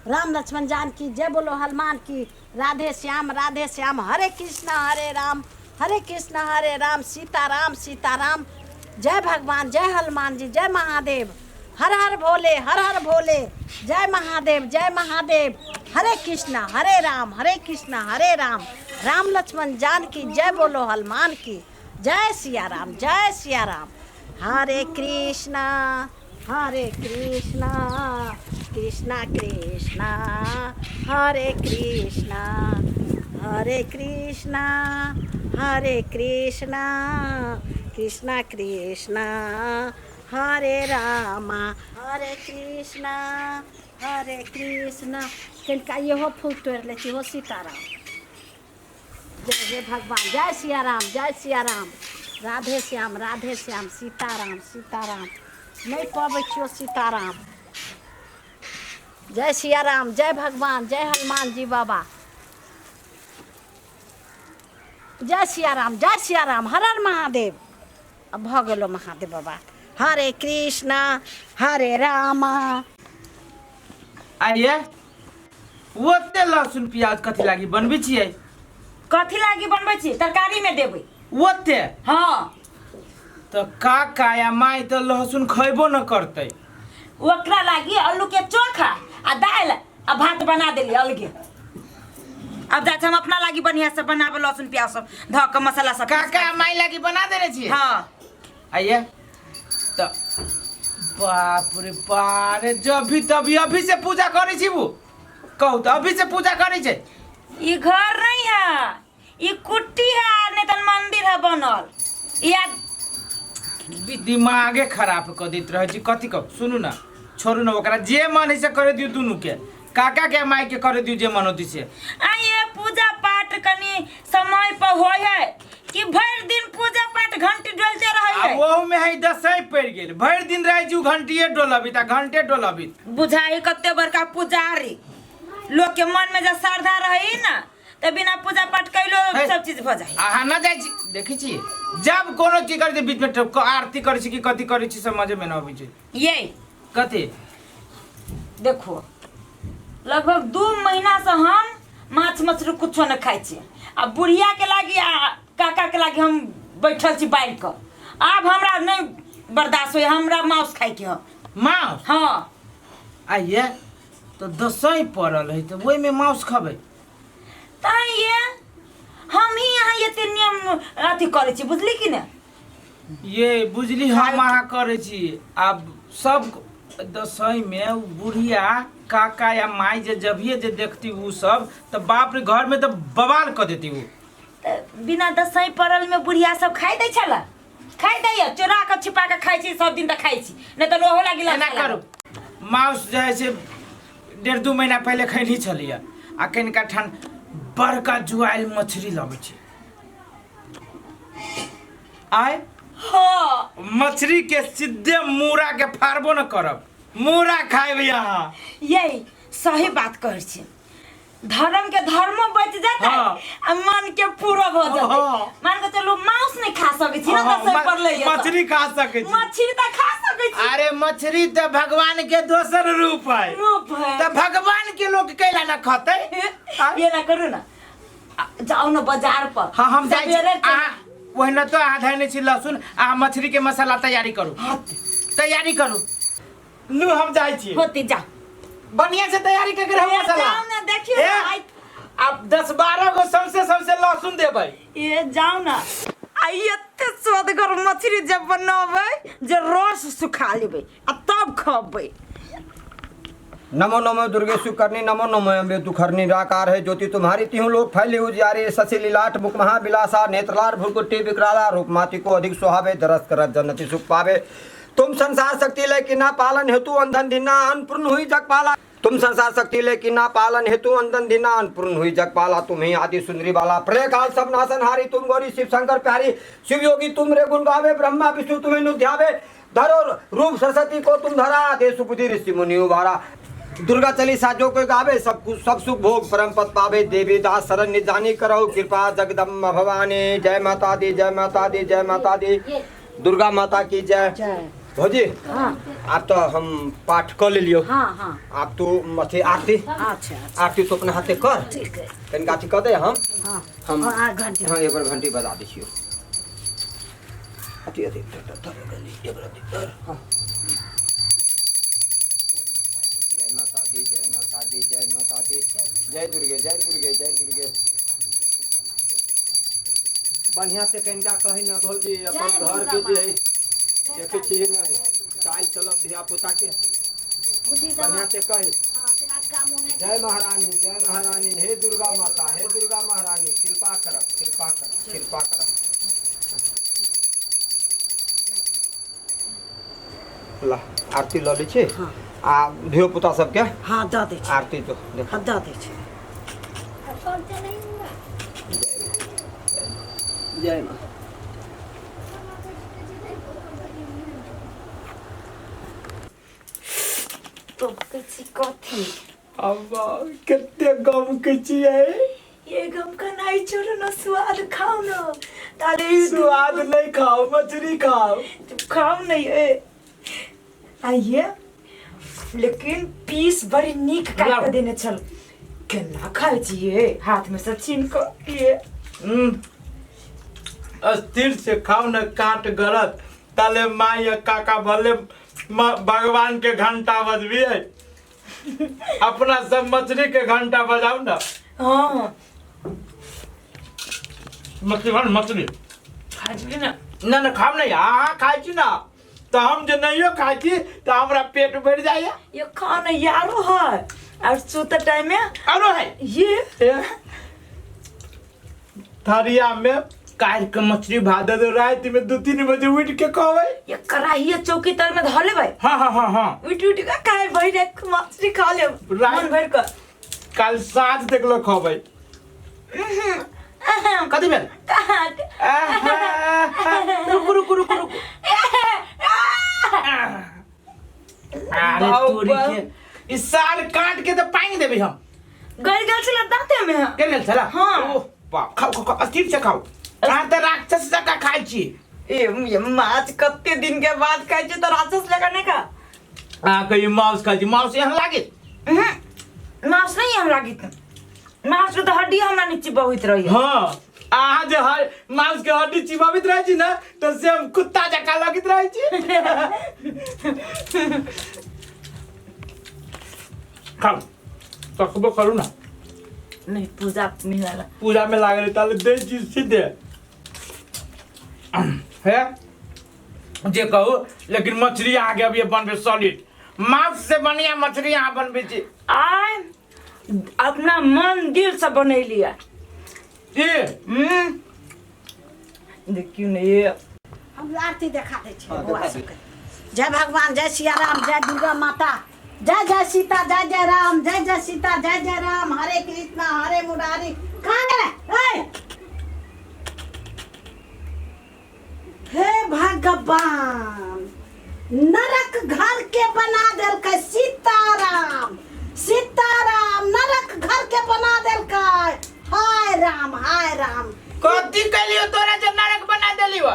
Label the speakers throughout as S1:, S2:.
S1: राम लक्ष्मण जान की जय, बोलो हनुमान की। राधे श्याम हरे कृष्ण हरे राम सीताराम सीताराम। जय भगवान, जय हनुमान जी, जय महादेव। हर हर भोले, जय महादेव। हरे कृष्ण हरे राम, राम लक्ष्मण जान की जय, बोलो हनुमान की। जय सिया राम। हरे कृष्णा कृष्णा कृष्णा हरे कृष्णा कृष्णा कृष्णा हरे रामा। हरे कृष्णा कनिका इहो फूल तोड़ लेती हो। सीताराम। जय भगवान, जय सिया राम। राधे श्याम सीताराम। नहीं पाबै छियो सीताराम। जय सिया राम, जय भगवान, जय हनुमान जी बाबा। जय सिया राम, हर हर महादेव। अब भ गेलो महादेव बाबा। हरे कृष्णा हरे रामा।
S2: आइए ओते लहसुन प्याज कथी लागी बनबै छियै?
S3: कथी लागी बनबै छी? तरकारी में देबै।
S2: ओते
S3: हाँ
S2: तो काका या माई तो लहसुन खैबो न करतै।
S3: ओकरा लागी आलू के चोखा आ दाल आ भात बना देली अलगे। अब जाके हम अपना लागी बढ़िया से बनाबे लहसुन प्याज सब ध के मसाला सब।
S2: काका या माई लागी बना देले छी।
S3: हाँ
S2: आइए तो बाप रे बारे, जब भी तभी अभी से पूजा करै छी। वो कहू तो अभी से पूजा करै छै।
S3: ये घर नहीं है, ये कुट्टी है, नहीं तो मंदिर है बनल। या
S2: दिमागे खराब कर दैत रहे छी। कथी कह सुनू ना, छोड़ू ना, ओकरा जे मन है से करे दियो। दुनू के काका के माई के करे दियो जे मन होती से।
S3: ये पूजा पाठ कनी समय पर होय है कि भर दिन पूजा पाठ घंटी डोलते रहे है।
S2: वो में है दसई पड़ गेल, भर दिन रह जू घंटिए डोलबित आ घंटे डोलबित।
S3: बुझाई कते बड़का पुजारी। लोग के मन में जब श्रद्धा रही ना तो बिना पूजा पाठ कैलो सब चीज भ जाई।
S2: आहा ना जाई छी, देखी छी जब कोनो चीज कर दे बीच में टप आरती करे छी कि कथी करे छी समझ में ना आबै छै।
S3: ये
S2: कथी
S3: देखो, लगभग 2 महीना से हम माछ मछली कुछो न खाई छी। आ बुढ़िया के लागी आ काका के लागी हम बैठल छी बाहर क। अब हमरा नहीं बर्दाश्त होय, हमरा मांस खाई के।
S2: मांस?
S3: हाँ
S2: आइए तो दसई पड़ल है तो ओई में मांस खबै।
S3: ये हम ही यहाँ ये तीन नियम अथी करे छी, बुझली कि ना?
S2: ये बुझली हम अहाँ करे छी। अब सब दसई में बुढ़िया काका या माई जे जभिए जे देखती वो सब तो बाप रे घर में तो बवाल कर देती। वो
S3: बिना दसई पड़ल में बुढ़िया सब खाई दै छला। खाई दै, चोरा के छिपा के खाई छी, सब दिन तक खाई छी, नहीं तो लोहो लागी
S2: ना करू। मांस जे से 1.5-2 महीना पहले खैनी छलिए आ कनिका ठन बड़का जुआइल मछली लबै छी। आय
S3: हाँ
S2: मछली के सीधे मूड़ा के फाड़बो न करब, मूड़ा खाएब यहाँ।
S3: यही सही बात कहै छी। धर्म के धर्मो बच जाता है आ मन के पूरा हो जाता है। मान के चलो मांस नहीं खा सके छी ना, दसई पड़ले है
S2: मछली खा सके छी।
S3: मछली तो खा सके छी।
S2: अरे मछली तो भगवान के दोसर रूप है। तो भगवान के लोग कैला न खतै?
S3: ये ना करू ना, जाओ ना बाजार पर।
S2: हाँ हम जाई छी। वही तो आधा नहीं छी लहसुन आ मछली के मसाला तैयारी करू। लू हम जाई छी।
S3: होती जा
S2: बढ़िया से तैयारी करके रहो मसाला।
S3: जाओ ना, देखियो
S2: अब 10-12 गो सबसे लहसुन देबै।
S3: ये जाओ ना, आई एते स्वादगर मछली जब बनाबै जे रस सुखा लेबै आ तब खाबै।
S4: नमो नमो दुर्गे सुकर्णी, नमो नमो अम्बे दुखर्णी। निराकार है ज्योति तुम्हारी, तिहु लोक फैले उजियारे। शशि लीलाट मुख महाविलासा, नेत्रलाट भुलकुट्टी विकराला। रूप माति को अधिक सुहावे, दरस करत जन्नति सुख पावे। तुम संसार शक्ति लेकिन ना पालन हेतु अंधन धिना अनपूर्ण हुई जग पाला। तुम संसार शक्ति लेकिन ना पालन हेतु अंधन धिना अनपूर्ण हुई जग पाला। तुम ही आदि सुंदरी बाला, प्रलय काल सब नाशन हारी। तुम गौरी शिव शंकर प्यारी, शिव योगी तुम रे गुण गावे। ब्रह्मा विष्णु तुम्हें नुध्यावे, धरो रूप सरस्वती को तुम धरा। दे सुबुद्धि ऋषि मुनि उबारा। दुर्गा चालीसा जो कोई गावे, सब सुख भोग परम पद पावे। देवी दास शरण निजानी करो, कृपा जगदम्बा भवानी। जय माता दी, जय माता दी, जय माता दी। दुर्गा माता की जय। भौजी
S1: हाँ
S4: आप तो हम पाठ कर ले लियो।
S1: हाँ हाँ
S4: आप तो मथे आरती
S1: अच्छा
S4: आरती तो अपने हाथे कर
S1: ठीक है
S4: कहीं गाती कर दे हम
S1: हाँ और 8 घंटे
S4: हाँ एक बार घंटी बजा दीजिए। अति अति एक बार हाँ जय माता दी जय माता दी जय माता दी जय दुर्गे जय दुर्गे जय दुर्गे। बढ़िया से कहीं का कही ना भौजी अपन घर के जे देखे चाहिए ना चाल चलब धिया पुता के बढ़िया से कहे जय महारानी हे दुर्गा माता हे दुर्गा महारानी कृपा कर कृपा कर कृपा कर। ला आरती ल ली छे
S1: हाँ।
S4: आ धियो पुता सबके
S1: हाँ दऽ दै छी
S4: आरती तो देख
S1: हाँ दऽ दै छी
S4: जय मां।
S3: तो कैसी कथी
S2: अब कितने गम के छिए
S3: ये गम का नहीं छोड़ो ना, स्वाद खाओ ना। तारे
S2: स्वाद नहीं खाओ मछली खाओ।
S3: तुम खाओ नहीं है आइए, लेकिन पीस बड़ी नीक काट के देने चल। केना खाए छिए हाथ में से छीन को ये
S2: अस्थिर से खाओ न काट गलत ताले माँ या काका भले भगवान के घंटा बजबिए अपना सब मछली के घंटा बजाओ ना।
S3: हाँ
S2: मछली बन मछली
S3: खा छी ना
S2: ना ना खाम नहीं हाँ खाई छी ना तो हम जो नहीं खाई छी तो हमारा पेट बढ़ जाए।
S3: ये खाना यारो है और सोते टाइम में
S2: और है
S3: ये
S2: थरिया में काट के मछली भादे दे रात में 2-3 बजे उठ के कहवे
S3: ये कढ़ाई चौकी तर में धर ले भाई।
S2: हाँ हाँ हाँ हाँ
S3: उठ उठ के खाए भाई रे मछली खा ले मन भर कर।
S2: कल साँझ तक लो खावे कथी भेल रुकु रुकु रुकु रुकु अरे तोरी के इस साल काट के तो पानी देबे हम
S3: गल गल से दांते में
S2: के लेल चला
S3: हाँ।
S2: ओह बाप खाओ खाओ अस्थिर से खाओ कहाँ तो राक्षस का खाई छी
S3: ये माछ कत्ते दिन के बाद खाई छी तो राक्षस लगाने का
S2: आ कहीं मांस खाई छी मांस यहाँ लागे
S3: मांस नहीं हम लागी मांस तो हड्डी हमरा नीचे बहुत रही है।
S2: हाँ अहाँ जे हर मांस के हड्डी चिबावित रहे छी ना तो सेम कुत्ता जका लगित रहे छी खाओ तकबो करू ना
S3: नहीं पूजा में वाला
S2: पूजा में लागल ताले दे चीज सीधे है जे कहू लेकिन मछली आगे अभी बनबे सॉलिड मांस से बढ़िया मछली यहाँ बनबे छी
S3: आय अपना मन दिल से बनैलिया
S2: ये
S3: देखियो ने ये
S1: हम आरती देखा दै छी
S4: हाँ,
S1: बौआ
S4: देखा दी।
S1: सबके। जय भगवान जय सिया राम जय दुर्गा माता जय जय सीता जय जय राम जय जय सीता जय जय राम हरे कृष्णा हरे मुरारी कहाँ गए हे भगवान नरक घर के बना देल के सीताराम सीताराम नरक घर के बना देल के हाय राम
S2: कथी कलियो तोरा जे नरक बना देलियो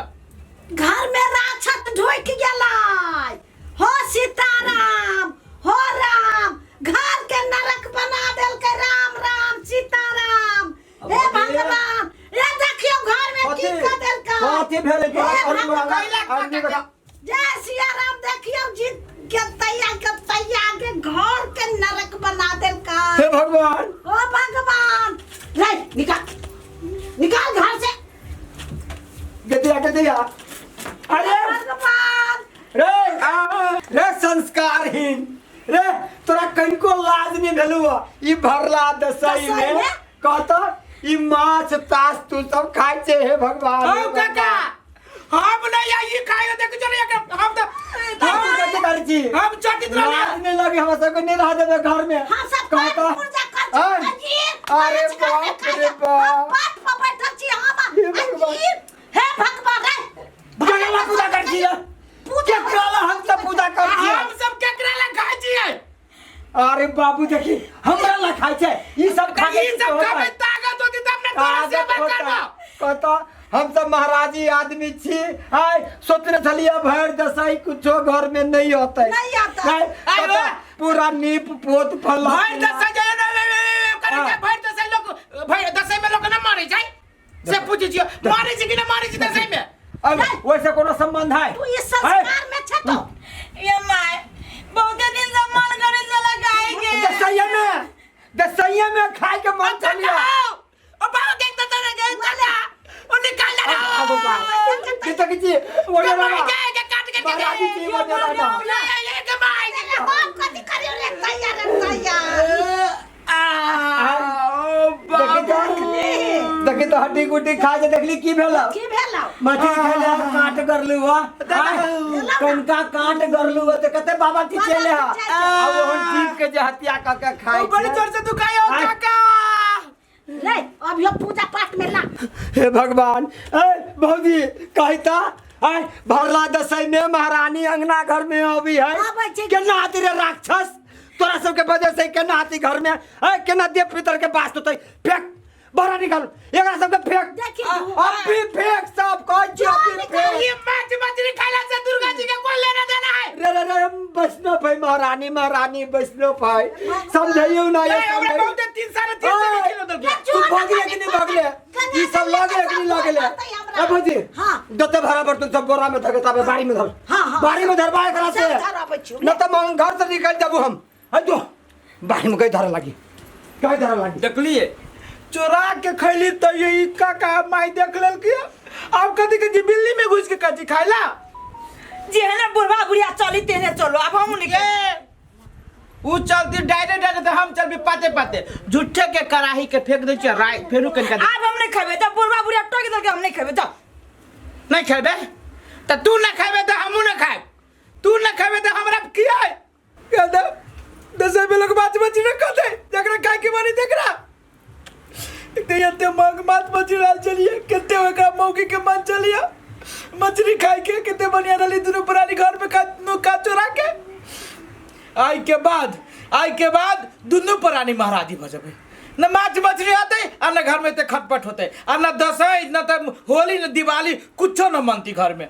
S1: घर में राक्षस ढुक गेलै हो सीताराम हो राम घर के नरक बना देल के राम राम सीताराम हे भगवान ये देखियो घर में की कर देल के
S4: कथी भेल के
S1: हे
S4: और
S1: भगवान, जय सिया राम देखियो जी के तैया के घर के नरक बना देल का
S4: हे भगवान
S1: ओ भगवान रे निकाल घर से
S4: के दिया
S1: अरे भगवान
S4: रे संस्कारहीन रे तोरा कनको लाज नहीं भेलुआ ई भरला दसई में कहता ई माछ तास तू सब खाइ छे हे भगवान
S2: ओ काका हम नहीं आई खायो देख चले के हम तो
S4: हम कैसे कर छी
S2: हम चटित रह
S4: लाज नहीं लगे हम सब को नहीं रह देबे घर में
S1: हम सब
S4: कहता
S1: पूजा कर छी
S4: अरे बाप रे बाप
S1: बात पर बैठल छी हम
S4: हे भगवान।
S1: हे भगवान रे
S4: भगवान पूजा कर छी पूजा करला हम सब पूजा कर छी
S2: हम सब केकरा ला खाई छिए
S4: अरे बाबू देखी हमरा ला खाइ छे ई सब खा के
S2: ई सब खाबे ताकत होती तब ना तोरा सेवा करबो
S4: कहता हम सब महाराजी आदमी छी। आय सोचने छलिए भर दसाई कुछो घर में नहीं होता है।
S1: नहीं आता।
S4: आय,
S2: आय,
S4: पता, पूरा नीप पोत फला
S2: भाई दस करे भाई दस लोग भाई दस में लोग ना मारे जाए से पूछी छियो मारे छी कि ना मारे छी दस में
S4: अब वैसे कोनो संबंध है?
S1: तू इस संस्कार में छ तो
S3: ये माय बहुत दिन से मन करे चला खाएंगे
S4: दसैया में खाए के मन चलिया।
S2: ओ बाबा देख तो तेरे चला ओ निकाल ला
S4: अब बाबा कितना किसी वो ये बाबा
S2: के काट के
S4: महाराजी जी वो ये बाबा
S2: ये कमाई
S1: हम कथी करियो रे तैयार
S4: देखी तो हड्डी गुड्डी खा के देखली की भेला
S1: की भेलौ
S4: मछली खाइले काट करलू हुआ कनका काट करलू हुआ तो कहते बाबा की चले अब हम ठीक के जे हत्या क के खाई
S2: बड़ी जोर से दुखायो काका
S1: ले अब यो पूजा पाठ में ला
S4: हे भगवान ए भौजी कहता आय भरला दसई में महारानी अंगना घर में अभी है
S1: आबै छै।
S4: केना आती रे राक्षस तोरा सबके वजह से केना आती घर में है केना देव पितर के पास तो फेंक बड़ा निकाल एकरा सबके फेंक
S1: देखी
S4: अब भी फेंक सब कह छी अब फेंक
S2: ये माछ मछली खाइला से दुर्गा जी के कोई लेना देना है
S4: रे रे रे वैष्णव भाई महारानी वैष्णव भाई समझाइयो ना ये
S2: हमरा
S4: समझाइयो।
S2: बहुत 3 किलो दल
S4: तू भागले कि नहीं भागले ई सब लगे कि नहीं लगले ए भौजी
S1: हां
S4: दते बराबर तू सब बोरा में धके तबे बाड़ी में धर
S1: हाँ।
S4: बाड़ी में धरबाए करा से
S1: सब धराबै छियौ।
S4: न त मन घर से निकल जाबू हम है जो बाड़ी में कई धर लागी कई धर लागी
S2: देखलिए चोरा के खैली तो यही काका माई देख लेल के अब कथी के जी बिल्ली में घुस के कथी खाइला
S3: जी है ना बुढ़वा बुढ़िया चली तेने चलो अब हम निकल
S2: ये उ चलती डायरेक्ट तो हम चल भी पाते पाते झूठे के कड़ाही के फेंक दे छियै राय फेरू कन का
S3: अब हम नहीं खेबे तो बुढ़वा बुढ़िया टोक दे के हम नहीं खेबे तो
S2: नहीं खेबे त तू न खेबे त हमहू न खाए तू न खेबे त हमरा की है कहदा दसे में लोग बात बची न कहते जकरा खाए के बनी देखरा ते मंग मात बची रहल चलिए केते ओकरा मौकी के मन चलिए मछली खाए के केते बढ़िया रहली दुनु प्राणी घर में का चोरा के आई के बाद दुनु प्राणी महाराजी भजबे न माछ मछली आते आ न घर में ते खटपट होते आ न दसई न त होली न दिवाली कुछो न मनती घर में